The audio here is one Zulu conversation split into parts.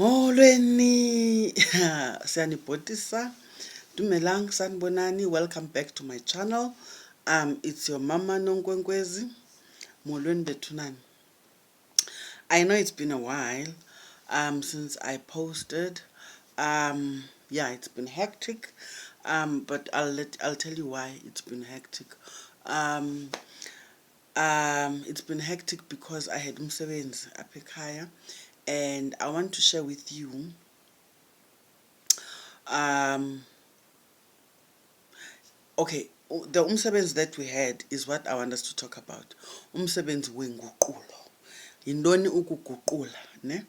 Molweni siyanibhotisa dumelang sanibonani. Welcome back to my channel. It's your mama Nonkwenkwezi. Molweni bethunani. I know it's been a while since I posted. Yeah, it's been hectic, but I'll tell you why it's been hectic. It's been hectic because I had umsebenzi khanya, and I want to share with you okay, the umsebenzi that we had is what I want us to talk about. Umsebenzi wenguqulo. Yindoni ukuguqula, ne?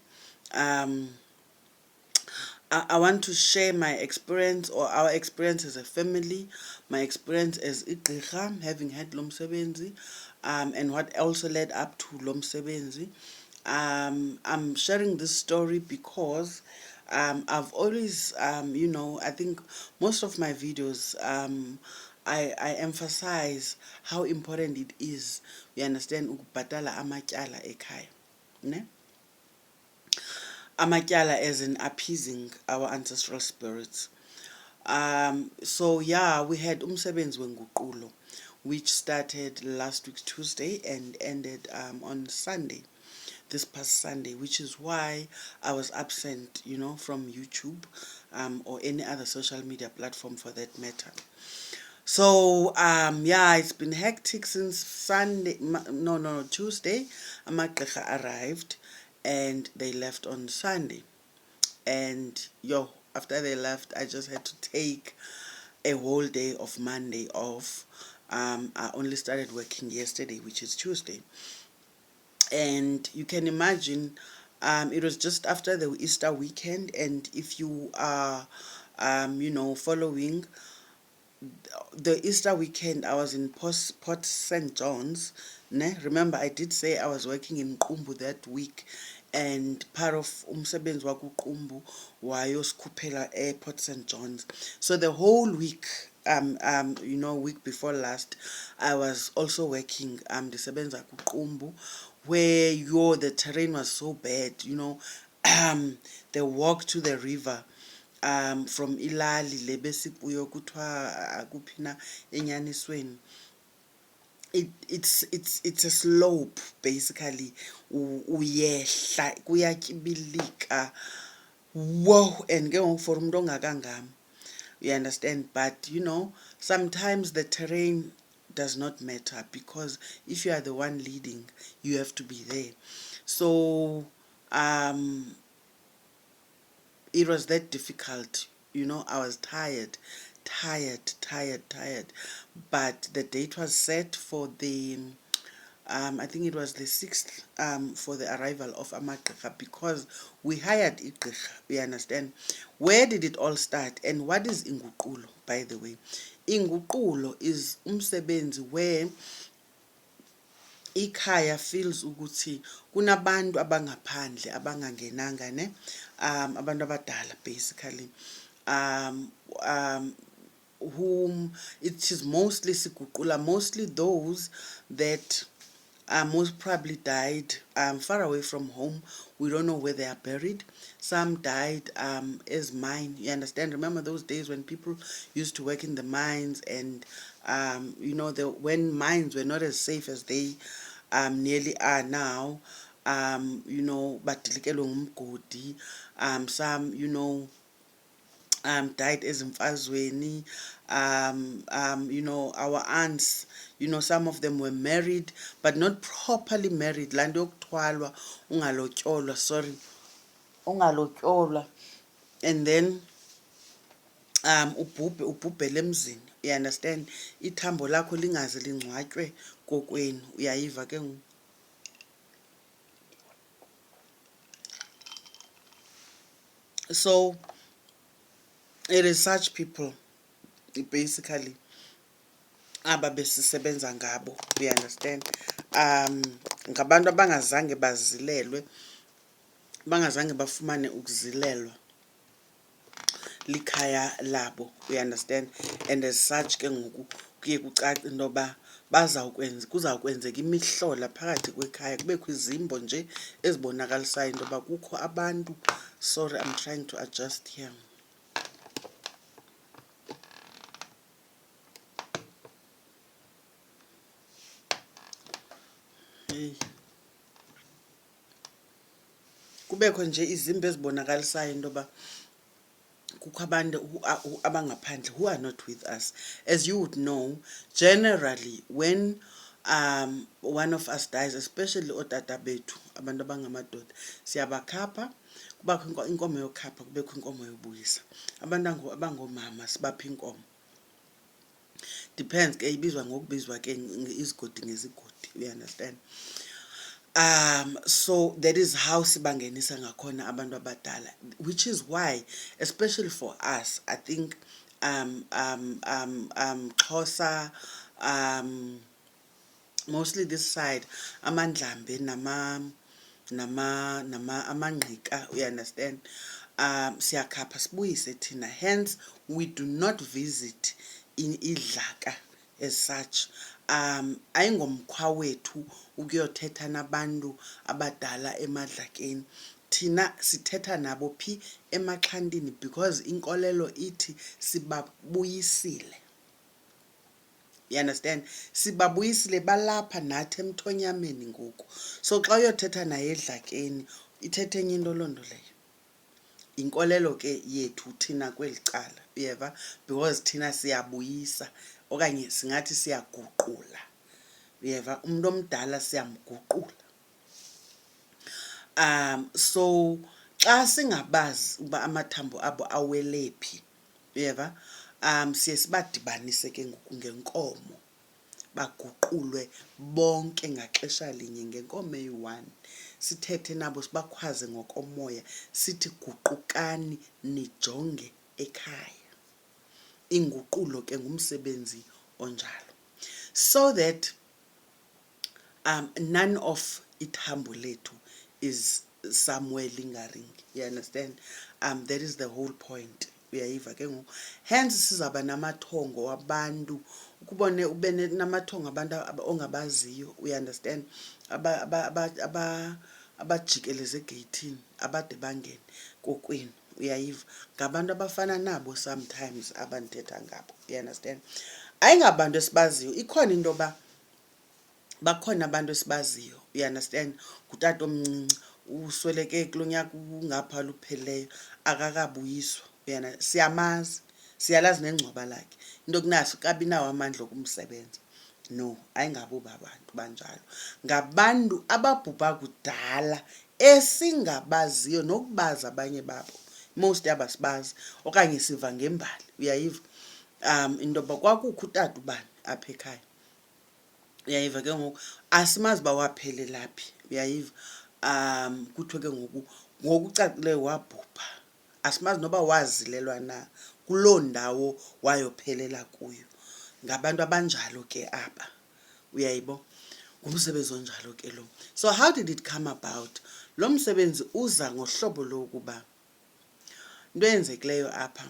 I want to share my experience or our experience as a family, my experience as igqirha, having had lo msebenzi, and what also led up to lo msebenzi. I'm sharing this story because I've always, I think most of my videos, I emphasize how important it is, you understand, ukubhatala amatyala ekhaya, ne? Amatyala as in appeasing our ancestral spirits. So yeah, we had umsebenzi wenguqulo, which started last week Tuesday and ended on Sunday, this past Sunday, which is why I was absent, from YouTube or any other social media platform for that matter. So yeah, it's been hectic since Sunday. No, Tuesday. Amagqirha arrived and they left on Sunday. And after they left, I just had to take a whole day of Monday off. I only started working yesterday, which is Tuesday. And you can imagine, it was just after the Easter weekend. And if you are, following the Easter weekend, I was in Port St. John's. Ne? Remember, I did say I was working in Qumbu that week, and part of umsebenzi wakuqumbu wayosikhuphela Port St. John's. So the whole week, week before last, I was also working ndisebenza kuqumbu, where the terrain was so bad, the walk to the river from Ilali lebesibuyo kuthiwa akuphina enyanisweni. It's a slope basically, uyehla kuyatyibilika, whoa, and ke for umuntu ongakangami, you understand. But sometimes the terrain does not matter, because if you are the one leading, you have to be there. So it was that difficult, I was tired, but the date was set for the I think it was the 6th for the arrival of amagqirha, because we hired igqirha, you understand. Where did it all start, and what is inguqulo, by the way? Inguqulo is umsebenzi where ikhaya feels ukuthi kunabantu abangaphandle abangangenanga, ne? Abantu abadala basically, whom it is mostly siguqula, mostly those that most probably died far away from home. We don't know where they are buried. Some died as mine, you understand. Remember those days when people used to work in the mines, and when mines were not as safe as they nearly are now. Badilikelwe ngumgodi. Some died ezimfazweni. Our aunts, some of them were married but not properly married. Laa nto yokuthwalwa ungalotyolwa, ungalotyolwa, and then ubhubhele emzini, you understand. Ithambo lakho lingaze lingcwatywe kokwenu, uyayiva ke ngoku. So it is such people basically ababesisebenza ngabo, you understand. Ngabantu abangazange bazilelwe, bangazange bafumane ukuzilelwa likhaya labo, you understand. And as such ke ngoku kuye kucace intoba kuzawukwenzeka imihlola phakathi kwekhaya, kubekho izimbo nje ezibonakalisayo into yoba kukho abantu. Sorry, I'm trying to adjust here. Hey. Kubekho nje izimbo ezibonakalisayo into yoba kukho abantu abangaphandle who are not with us. As you would know, generally when one of us dies, especially otata bethu abantu abangamadoda, siyabakhapha, kubakho inkomo yokhapha, kubekho inkomo yobuyisa. Abantu abangomama sibapha inkomo. Depends ke, ibizwa ngokubizwa ke izigodi ngezigodi, you understand. So that is how sibangenisa ngakhona abantu abadala, which is why, especially for us, I think Xhosa, mostly this side, amandlambe amangqika, you understand, siyakhapha sibuyise thina, hence we do not visit in idlaka as such. Ayingomkhwa wethu ukuyothetha nabantu abadala emadlakeni. Thina sithetha nabo phi? Emaxhantini, because inkolelo ithi sibabuyisile. You understand? Sibabuyisile balapha nathi emthonyameni ngoku. So xa uyothetha naye edlakeni ithethe enye into loo nto leyo. Inkolelo ke yethu thina kweli cala, uyeva, because thina siyabuyisa okanye singathi siyaguqula, uyeva, umuntu omdala siyamguqula. So xa singabazi uba amathambo abo awele phi, uyeva, siye sibadibanise ke ngoku ngenkomo, baguqulwe bonke ngaxesha linye ngenkomo eyi-1. Sithethe nabo sibakhwaze ngokomoya, sithi guqukani nijonge ekhaya. Inguqulo ke ngumsebenzi onjalo, so that none of ithambo lethu is somewhere lingering, you understand. That is the whole point, uyayiva ke ngoku. Hence sizaba namathongo wabantu, ukubone ube namathongo abantu ongabaziyo, you understand, abajikeleze egeyithini abade bangene kokwenu, uyayiva, ngabantu abafana nabo sometimes abandithetha ngabo, you understand. Ayingabantu esibaziyo, ikhona into yoba bakhona abantu esibaziyo, you understand, ngutata omncinci usweleke kulo nyaka ungapha lupheleyo, akakabuyiswa, uyana, siyamazi, siyalazi nengcwaba lakhe, into kunaso kabinawo amandla okumsebenza. No, ayingabo babantu banjalo, ngabantu ababhubha kudala esingabaziyo nokubazi abanye babo, most abasibazi okanye siva ngembali, uyayiva. Into yoba kwakukho utata ubani apha ekhaya, uyayiva ke ngoku, asimazi uba waphelela phi, uyayiva. Kuthiwe ke ngoku ngokucacileyo wabhubha, asimazi noba wazilelwa na kuloo ndawo wayophelela kuyo. Ngabantu abanjalo ke aba, uyayibo, ngumsebenzi onjalo ke lo. So how did it come about? Lo msebenzi uza ngohlobo lokuba into eyenzekileyo apha,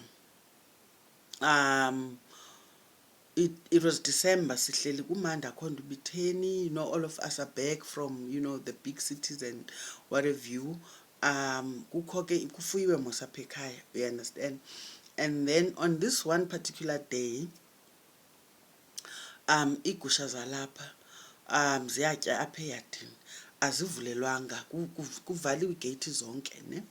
it was December, sihleli kumanda akho nto ibitheni, you know, all of us are back from, you know, the big cities and what have you. Kukho ke kufuyiwe mos apha ekhaya, you understand. And then on this one particular day, iigusha zalapha ziyatya apha eyadini, azivulelwanga, kuvaliwe iigeyithi zonke, ne.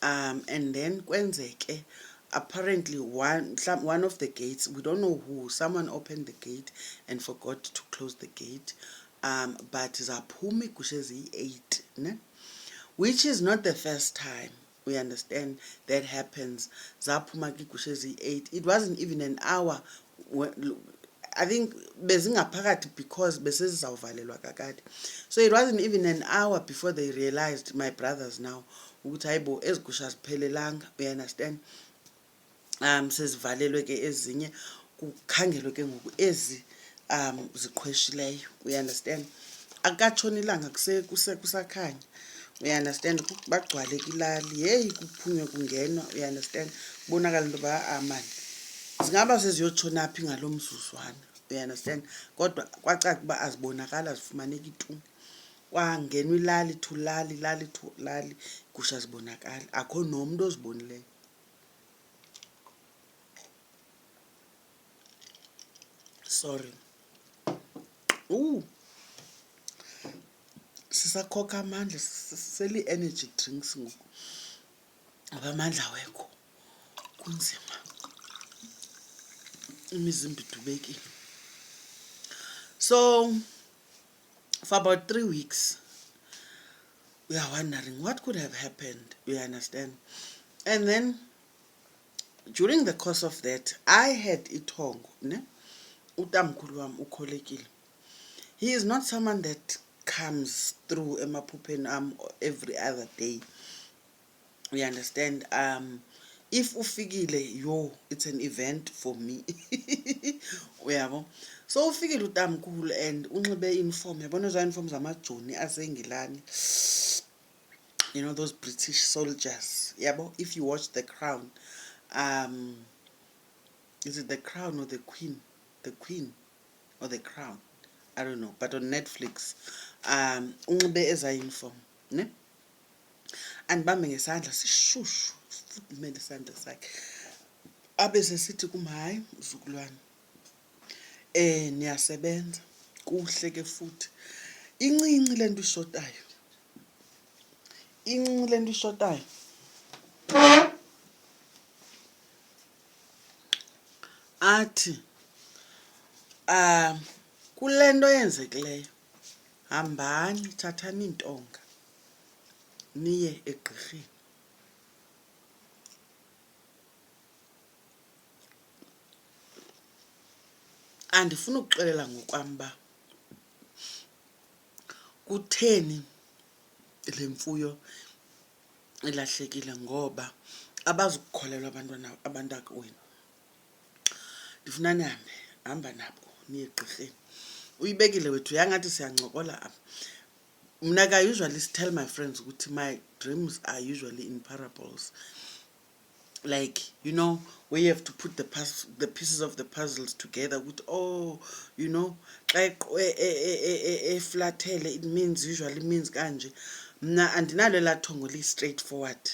And then kwenzeke, apparently one of the gates, we don't know who, someone opened the gate and forgot to close the gate, but zaphuma iigusha eziyi-8, ne, which is not the first time, we understand, that happens. Zaphuma iigusha eziyi-8, it wasn't even an hour, I think bezingaphakathi because besezizawuvalelwa kakade. So it wasn't even an hour before they realized, my brothers now, ukuthi hayibo ezi gusha ziphelelanga, we understand. Sezivalelwe ke ezinye, kukhangelwe ke ngoku ezi ziqhweshileyo, we understand. Akatshoni ilanga kusakhanya, we understand, bagcwale kilali, yeyi kuphunywe kungenwa, we understand, kubonakala into yoba amani zingaba seziyotshona phi ngalo mzuzwana, You understand? Kodwa kwacaca uba azibonakala zifumaneka itu. Kwangenwa ilali to lali, lali to lali, igusha zibonakala. Akho nomntu ozibonileyo. Sorry. Sisakhokha amandla, siseli energy drinks ngoku. Ngoba amandla awekho. Kunzima. Imizimba idubekile. So, for about 3 weeks, we are wondering what could have happened. You understand? And then, during the course of that, I had itongo, ne? Utamkhulu wam ukholekile. He is not someone that comes through emaphuphen every other day. You understand? If ufikile, it's an event for me. Uyabo? So ufikile utamkhulu and unxibe uniform. Yabona zo uniform zamajoni aseNgilani. You know those British soldiers. Yabo? If you watch The Crown, is it The Crown or The Queen? The Queen or The Crown? I don't know, but on Netflix, unxibe eza uniform, ne? And bambe ngesandla sishushu, futhi isandla sakhe. Abe sesithi kum, hayi mzukulwane, niyasebenza, kuhle ke futhi. Incinci lento ishotayo. Incinci lento ishotayo. Athi, kule nto yenzekileyo, hambani thathani iintonga niye egqirheni. Andifuna ukuxelela ngokwam uba kutheni le mfuyo ilahlekile, ngoba abazukukholelwa abantakwenu. Ndifuna nihambe, hamba nabo niye egqirheni. Uyibekile wethu, uyangathi siyancokola apha. Mna I usually tell my friends ukuthi my dreams are usually in parables. Like, you know, where you have to put the pieces of the puzzles together with, flatele, it usually means kanje. Mna andinalo la thongo li straightforward.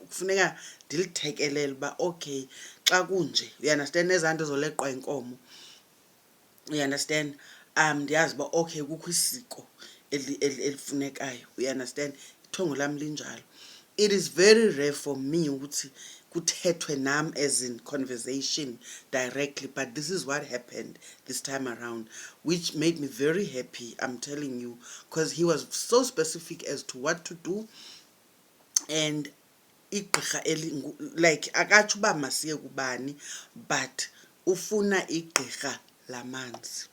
Kufuneka ndilithekelele uba okay, xa kunje, you understand, nezanto zoleqwa inkomo. You understand? Ndiyazi uba okay kukho isiko elifunekayo. You understand? Ithongo lam linjalo. It is very rare for me ukuthi kuthethwe nam as in conversation directly, but this is what happened this time around, which made me very happy, I'm telling you, because he was so specific as to what to do. And igqirha like akatsho uba masiye kubani, but ufuna igqirha lamanzi.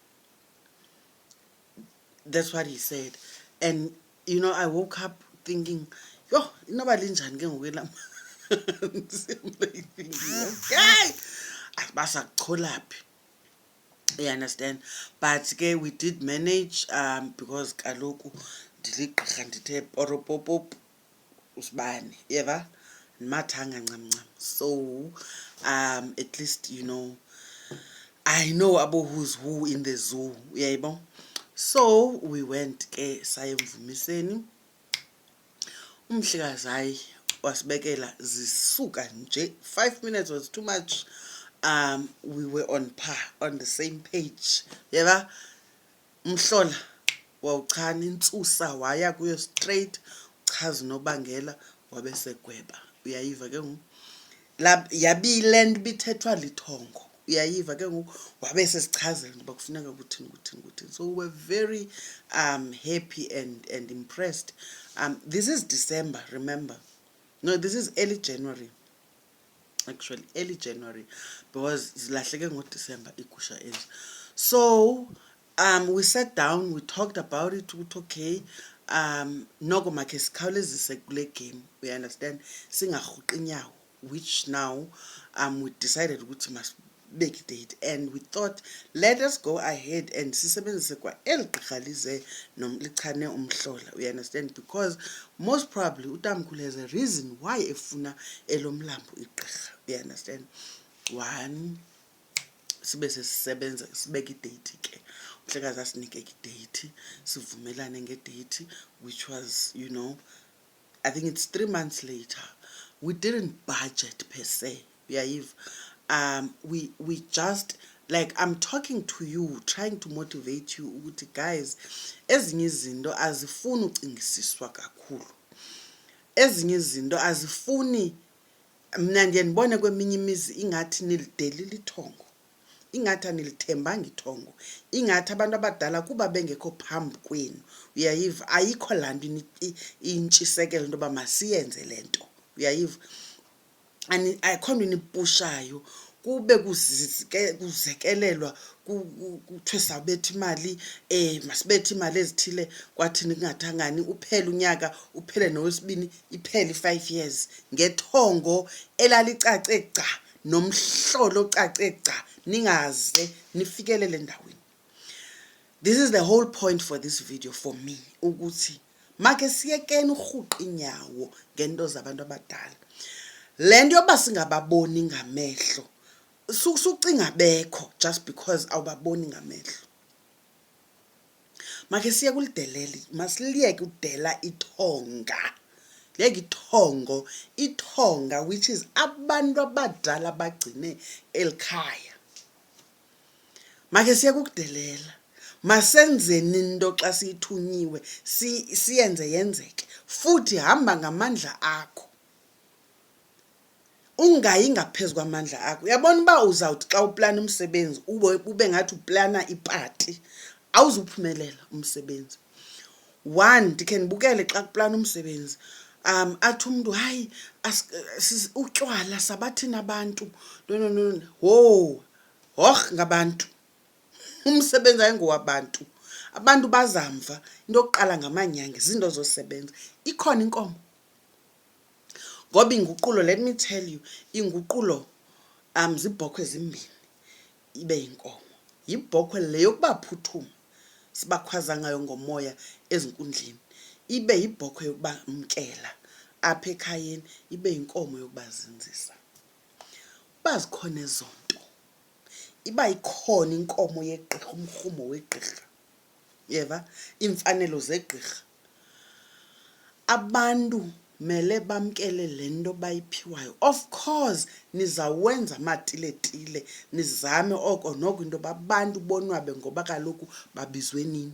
That's what he said. And you know, I woke up thinking, yo, inoba linjani ke ngoku okay, asibasacholaphi. You understand? But ke we did manage, because kaloku ndiligqirha ndithe poropopop usibane, yeva, ndimathanga ncam ncam. So at least, you know, I know abo who's who in the zoo, uyayibona. So we went ke sayemvumiseni. Umhlekazi hayi wasibekela zisuka nje. 5 minutes was too much. We were on par, on the same page. Yeba, umhlola wawuchana intsusa waya kuyo straight, chaza unobangela wabesegweba. Uyayiva ke ngoku yabile nto bithethwa lithongo. Uyayiva ke ngoku wabesesichazela ukuba kufuneka kuthini kuthini kuthini. So we were very happy and impressed. This is December, remember? No, this is early January. Actually, early January, because zilahleke ngo-December igusha ezi. So we sat down, we talked about it. Okay, noko makhe sikhawulezise kule game. We understand, singarhuqi inyawo, which now we decided ukuthi must big date, and we thought let us go ahead and sisebenzise kwa eligqirha lize lichane umhlola. We understand, because most probably utamkhulu has a reason why efuna elomlambo igqirha. We understand. One, sibe sesisebenza sibeke idate ke umhlekazi asinike idate sivumelane ngedate which was I think it's 3 months later. We didn't budget per se. We just like I'm talking to you, trying to motivate you ukuthi guys, ezinye izinto azifuni ucingisiswa kakhulu. Ezinye izinto azifuni mina ndiye ndibone kweminye imizi ingathi nilidelile ithongo. Ingathi anilithembanga ithongo. Ingathi abantu abadala kuba bengekho phambi kwenu. Uyayiva ayikho lanto intshisekelo into ba masiyenze lento. Uyayiva ayikho nto inipushayo kube kuzekelelwa kuthiwe sawubetha imali masibethe imali ezithile kwathini kungathangani uphele unyaka uphele nowesibini iphele 5 years ngethongo elalicace gca nomhlolo ocace gca ningaze nifikelele endaweni. This is the whole point for this video for me ukuthi make siyekeni urhuqa inyawo ngento zabantu abadala. Lento yoba singababoni ngamehlo sucinga bekho just because awubaboni ngamehlo. Make siye kulideleli masiliyeke udela ithonga. Leke ithonga which is abantu abadala bagcine elikhaya. Make siye kukudelela masenzeni into xa siyithunyiwe siyenze yenzeke futhi hamba ngamandla akho. Ungayi ngaphezulu kwamandla akho. Uyabona uba uzawuthi xa uplana umsebenzi ube ngathi uplana ipati awuzuphumelela umsebenzi. One ndikhe ndibukele xa kuplana umsebenzi athi umuntu hayi utywala sabathina abantu no ngabantu umsebenzi ayingowabantu. Abantu bazamva into yokuqala ngamanyanga izinto zosebenza ikhona inkomo. Ngoba inguqulo, let me tell you, inguqulo zibhokhwe ezimbini ibe inkomo. Yibhokhwe le yokubaphuthuma sibakhwaza ngayo ngomoya ezinkundleni. Ibe yibhokhwe yokubamkela apha ekhayeni, ibe inkomo yokubazinzisa. Bazikhona ezonto. Iba ikhona inkomo yegqirha, umrhumo wegqirha. Yeva imfanelo zegqirha. Abantu mele bamkele lento bayiphiwayo. Of course nizawenza amatiletile nizame oko noko into babantu bonwabe ngoba kaloku babizwe nini.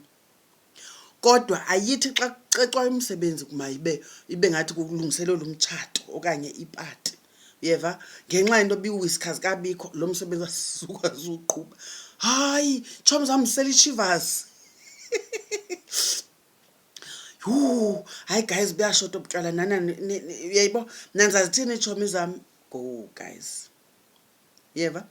Kodwa ayithi xa kucecwa umsebenzi kumayibe ngathi kulungiselela umtshato okanye ipati. Yeva ngenxa into biwhiskas kabikho lo msebenzi asizukwazi uqhubha. Hayi choms amsela ichivas. Hi guys, buyashota ubutywala nana uyayibo nanza zithini iitshomi zami. Go guys. Yeva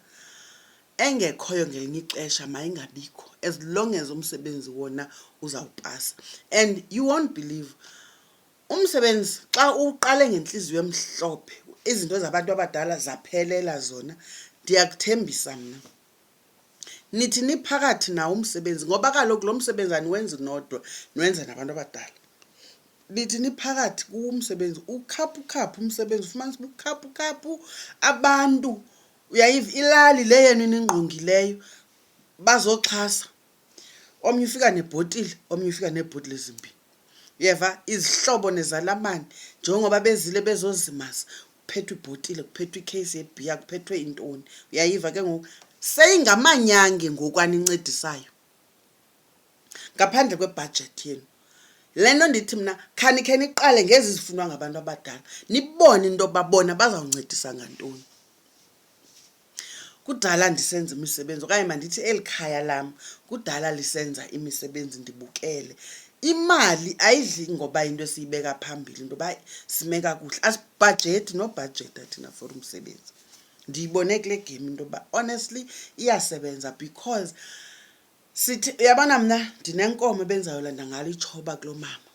engekhoyo ngelinye ixesha mayingabikho as long as umsebenzi wona uzawupasa. And you won't believe umsebenzi xa uqale ngenhliziyo emhlophe izinto zabantu abadala zaphelela zona. Ndiyakuthembisa mna nithi niphakathi nawo umsebenzi ngoba kaloku lo msebenzi aniwenzi nodwa niwenza nabantu abadala. Nithi niphakathi kumsebenzi ukhaphu umsebenzi ufumanisa ukhaphu abantu uyayiva ilali le yenu ningqongileyo bazoxhasa. Omnye ufika nebhotile omnye ufika nebhotile ezimbini. Yeva izihlobo nezalamane njengoba bezile bezozimasa kuphethwe ibhotile kuphethwe icase yebiya kuphethwe intoni. Uyayiva ke ngoku seyingamanyange ngokwanincedisayo ngaphandle kwebudget yenu. Lento ndithi mina khanikhe niqale ngezi zifunwa ngabantu abadala nibone into babona bazawuncedisa ngantoni. Kudala ndisenza imisebenzi okanye mandithi elikhaya lam kudala lisenza imisebenzi ndibukele. Imali ayidli ngoba into esiyibeka phambili into ba simeka kuhle asibudget no budget thina for umsebenzi. Ndiyibone kule game into ba honestly iyasebenza because sithi uyabona mna ndinenkomo benzayolanda ngalo ichoba kulo mama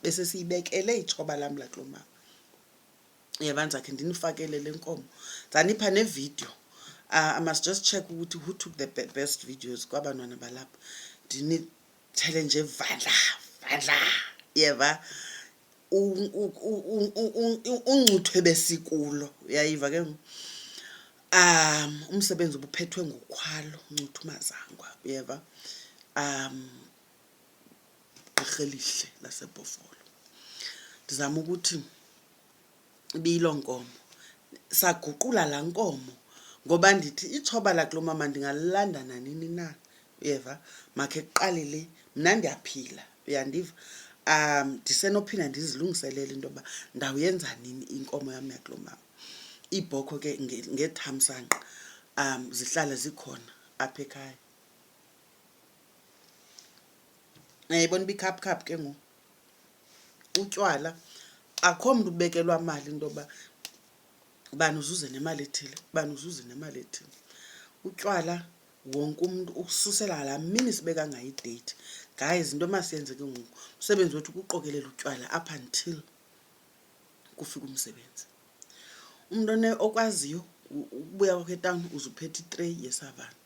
bese siyibekele ichoba lam la kulo mama. Yabanza ke ndinifakele lenkomo zanipha ne video. I must just check ukuthi who took the best videos kwabantwana balapha. Ndinithele nje vandla yeva ungcuthwe besikulo uyayiva ke umsebenzi ubuphethwe ngokhwalo Ncuthumazangwa uyeva ekhelihle lasebhofolo ndizama ukuthi ibiyilo nkomo saguqula la nkomo ngoba ndithi ithoba lakulo mama ndingalilanda nanini na uyeva makhe kuqalile mna ndiyaphila uyandiva ndisenophinda ndizilungiselele into yoba ndawuyenza nini inkomo yam yakulo mama iibhokho ke ngethamsanqa zihlala zikhona apha ekhaya yayibona uba ikhaphukhaphu ke ngoku utywala akho mntu ubekelwa mali into yoba ubani uzuze nemali ethile ubani uzuze nemali ethile utywala wonke umuntu ukususela la mini sibeka ngayo idate guys into masiyenze ke ngoku umsebenzi wethu ukuqokelela utywala up until kufika umsebenzi umuntu okwaziyo ubuya kwakhe town uzuphethe i-tray yesavana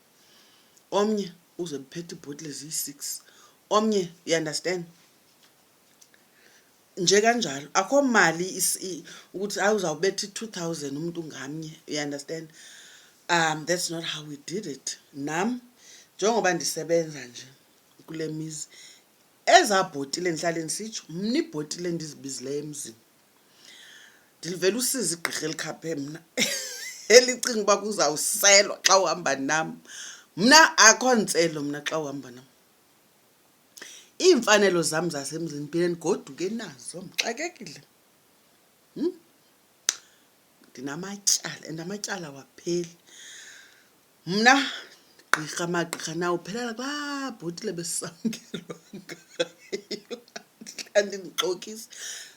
omnye uze bephethe ibhotile eziyi-6 omnye you understand nje kanjalo akho mali ukuthi awuzawubetha i-2000 umuntu ngamnye you understand that's not how we did it nam njengoba ndisebenza nje kule mizi ezabhotile ndihlale ndisitsho mna ibhotile endizibizileyo emzini ndilivela usiza igqirha elikhaphe mna elicinga uba kuzawuselwa xa uhamba nam mna akho ntselo mna xa uhamba nam iimfanelo zam zasemzini phile ndigoduke nazo mxakekile ndinamatyala and amatyala wapheli mna gqirha amagqirha nawo uphelela kulaa bhotile besisamkelwa ngayo ndindixokisa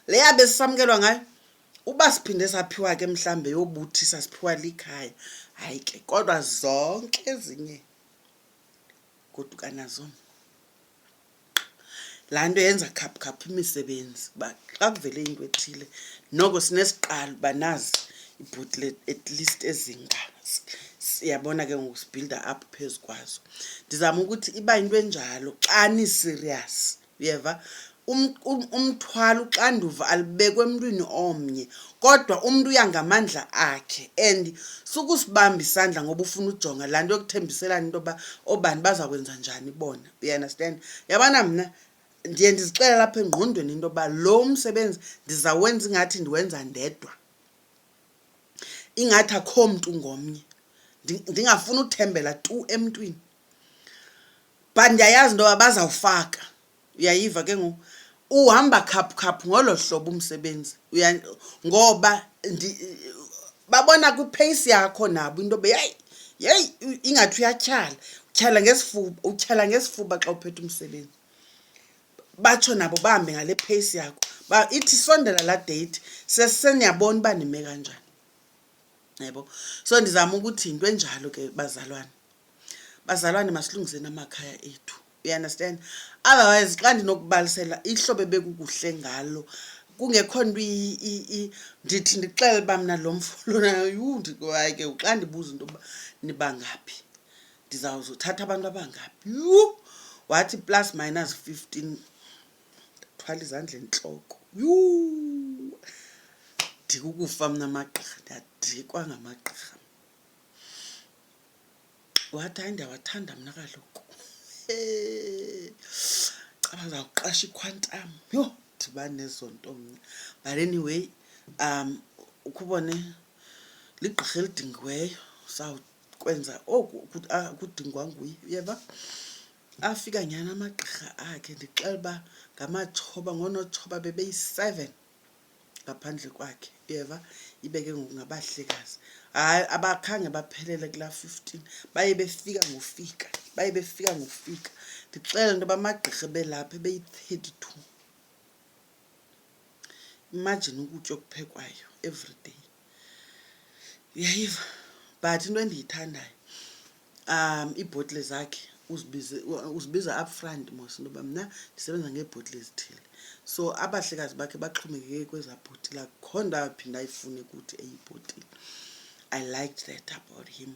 leya besisamkelwa ngayo uba siphinde saphiwa ke mhlambe yobuthisa siphiwa likhaya hayi ke kodwa zonke ezinye goduka nazo laa nto yenza khaphukhaphu imisebenzi uba xa kuvele into ethile noko sinesiqalo uba nazi ibhotile at least ezinga siyabona ke ngoku sibuilda up phezu kwazo ndizama ukuthi iba into enjalo xa ni-serious uyeva umthwalo uxanduva alibekwe emntwini omnye kodwa umntu uyangamandla akhe and sukusibamba isandla ngoba ufuna ujonga laa nto yokuthembiselana into yoba obani bazakwenza njani bona you understand yabana mna ndiye ndizixele lapha engqondweni into yoba lo msebenzi ndizawuwenza ingathi ndiwenza ndedwa ingathi akho mntu ngomnye ndingafuni uthembela tu emntwini but ndiyayazi into yoba bazawufaka uyayiva ke ngoku uhamba khaphukhaphu ngolo hlobo umsebenzi ngoba babona kwipace yakho nabo into yoba yeyi ingathi utyhala ngesifuba xa uphethe umsebenzi batsho nabo bahambe ngale pace yakho ithi sondela laa date seseniyabona uba nime kanjani yebo so ndizama ukuthi yinto enjalo ke bazalwane masilungiseni amakhaya ethu you understand otherwise xa ndinokubalisela ihlobo bekukuhle ngalo kungekho nto ndithi ndixele uba mna lo mfo hayi ke xa ndibuza into yoba nibangaphi ndizawuzothatha abantu abangaphi wathi plus minus 15 thwala izandla entloko ndikukufa mna amagqirha ndiyadikwa ngamagqirha wathi hayi ndiyawathanda mna kaloku bazawuqasha ikhwantam dibane nezo nto mna but anyway ukubone ligqirha elidingiweyo sawukwenza oku kudingwa nguye uyeva afika nyhani amagqirha akhe ndixela uba ngamatshoba ngoonotshoba bebeyi-7 ngaphandle kwakhe uyeva ibe ke ngoku ngabahlekazi hayi abakhange baphelele kulaa 15 baye befika ngofika ndixela into yoba amagqirha belapha ebeyi-32 imagine ukutya okuphekwayo every day uyayiva but into endiyithandayo iibhotile zakhe uzibiza up front mos into yoba mna ndisebenza ngeebhotile ezithile so abahlekazi bakhe baxhomekeke kwezaa bhotile akho nto aphinda ayifune kuthi eyibhotile I liked that about him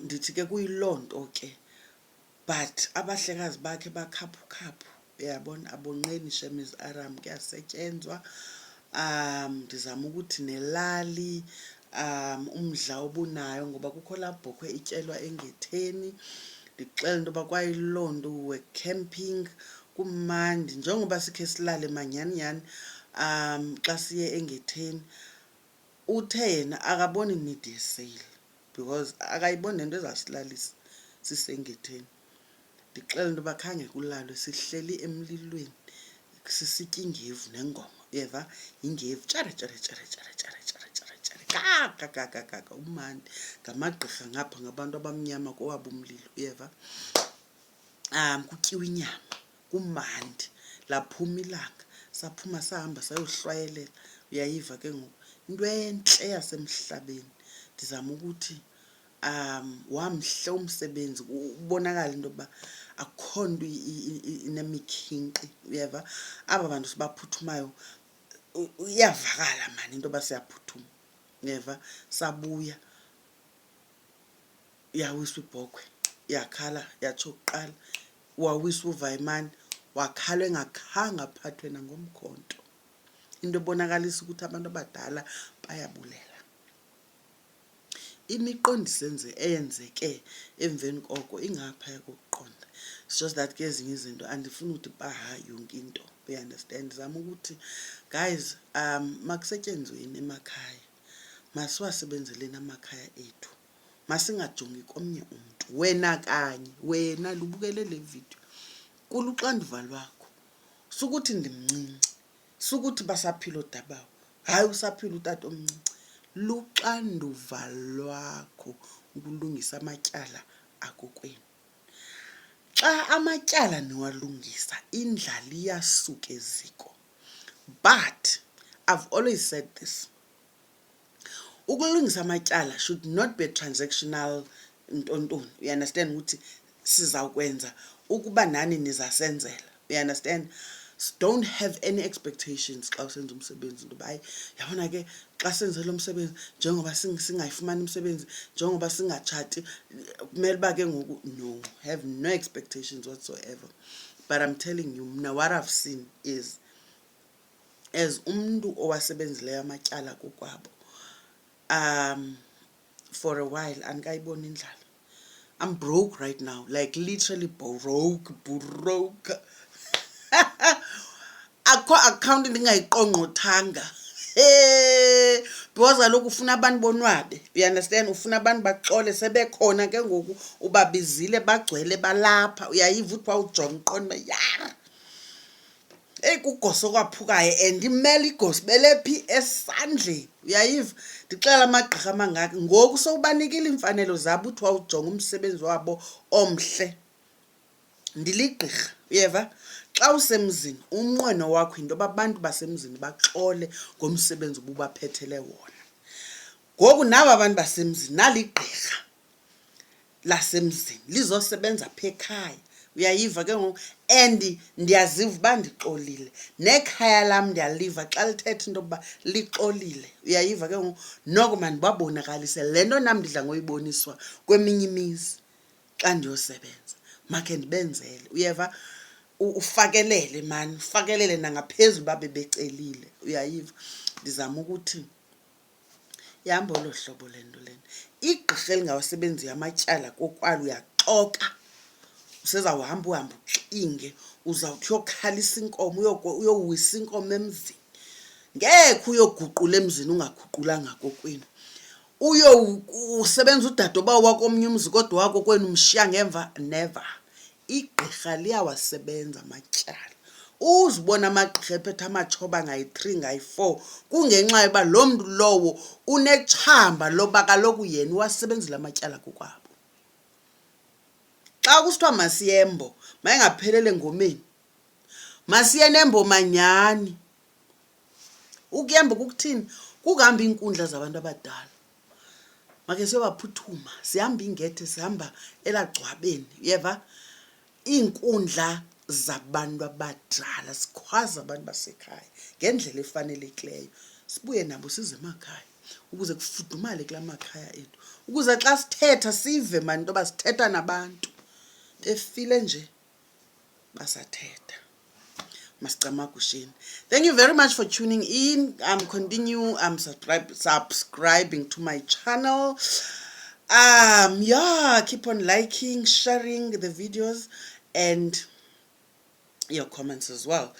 ndithi ke kuyiloo nto ke but abahlekazi bakhe bakhaphukhaphu uyabona abonqeni shemizi aram kuyasetyenzwa ndizama ukuthi nelali umdla obunayo ngoba kukho la bhokhwe itshelwa engetheni. Ndixela into yoba kwayilondo we camping kumandi njengoba sikhe silale manyani xa siye engetheni. Uthe yena akaboni need yeseyili because akayiboni nento ezasilalisa sisengetheni. Ndixela into yoba khange kulalwe sihleli emlilweni sisitya ingevu nengoma, uyeva ingevu tshare kaka umandi ngamagqirha ngapha ngabantu abamnyama kowabo umlilo, uyeva. Kutyiwa inyama kumandi, laphuma ilanga saphuma sahamba sayohlwayelela, uyayiva ke ngoku into entle yasemhlabeni. Ndizama ukuthi wamhle umsebenzi, ubonakala into yokuba akukho nto inemikhinkqi, uyeva. Aba bantu sibaphuthumayo iyavakala mani into yoba siyaphuthuma, uyeva. Sabuya yawiswa ibhokhwe, yakhala yatsho kuqala, wawiswa uvayimani, wakhala engakhange aphathwe nangomkhonto. Into ebonakalisa ukuthi abantu abadala bayabulela. Imiqondisenze eyenzeke emveni koko ingaphaya kokuqonda. It's just that ke ezinye izinto andifuni ukuthi yonke into, uyanderstand. Zama ukuthi guys, makusetyenzweni emakhaya masiwasebenzeleni amakhaya ethu, masingajongi komnye umntu. Wena kanye wena lubukele le video kuluxanduva lwakho, sukuthi ndimncinci, sukuthi basaphila odabawo, hayi usaphila utata omncinci. Luxanduva lwakho ukulungisa amatyala akokwenu. Xa amatyala niwalungisa indlala iyasuka eziko. But I've always said this, ukulungisa amatyala should not be a transactional ntontoni, you understand, ukuthi sizawukwenza ukuba nani nizasenzela, you understand. Don't have any expectations xa usenza umsebenzi into hayi yabona ke xa senze lo msebenzi njengoba singayifumani umsebenzi, njengoba singatshati kumele uba ke ngoku. No, have no expectations whatsoever. But I'm telling you, mna what I've seen is, as umntu owasebenzileyo amatyala kokwabo for a while andikayiboni indlala. I'm broke right now, like literally broke. Akho account ndingayiqongqothanga because kaloku ufuna abantu bonwabe, you understand. Ufuna abantu baxole, sebekhona ke ngoku ubabizile bagcwele balapha, uyayiva uthi wawujonga uqonda ya kugoso kwaphukayo and imele igosi belephi esandleni, uyayiva. Ndixela amagqirha amangaka ngoku sowubanikile iimfanelo zabo uthi wawujonga umsebenzi wabo omhle. Ndiligqirha, uyeva. Xa usemzini umnqweno wakho into yoba abantu basemzini baxole ngomsebenzi obubaphethele wona. Ngoku naba bantu basemzini naligqirha lasemzini lizosebenza apha ekhaya, uyayiva ke ngoku. And ndiyaziva uba ndixolile, nekhaya lam ndiyaliva xa lithetha into yokuba lixolile, uyayiva ke ngoku. Noko mandibabonakalise le nto nam ndidla ngoyiboniswa kweminye imizi xa ndiyosebenza, makhe ndibenzele, uyeva. Ufakelele mani, ufakelele nangaphezulu babe becelile, uyayiva. Ndizama ukuthi ihamba olo hlobo le nto lena. Igqirha elingawasebenziyo amatyala kokwalo uyaxoka, usezawuhamba uhambe uxinge, uzawuthi uyokhalisa inkomo, uyowisa inkomo emzini. Ngekho uyoguqula emzini ungaguqulanga kokwenu. Usebenza udadobawo wakomnye umzi kodwa wako kwenu umshiya ngemva, never. Igqirha liyawasebenza amatyala. Uzibona amagqirha ephethe amatshoba ngayi-3 ngayi-4 kungenxa yoba lo mntu lowo unetshamba loba kaloku yena uwasebenzile amatyala kokwabo. Xa kusithiwa Masiye eMbo mayengaphelele engomeni, Masiye neMbo manyani. Ukuyembo kukuthini? Kukuhamba iinkundla zabantu abadala. Makhe siyobaphuthuma, sihamba ingethe, sihamba elagcwabeni, uyeva. Iinkundla zabantu abadala, sikhwaza abantu basekhaya ngendlela efanelekileyo. Sibuye nabo size emakhaya ukuze kufudumale kula makhaya ethu, ukuze xa sithetha sive mani into yoba sithetha nabantu befile nje basathetha. Thank you very much for tuning in. Continue subscribing to my channel. Yeah, keep on liking, sharing the videos, and your comments as well.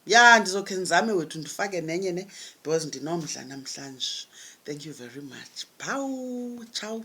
Yeah, ndizokhe ndizame wethu ndifake nenye ne because ndinomdla namhlanje. Thank you very much. Bye. Ciao.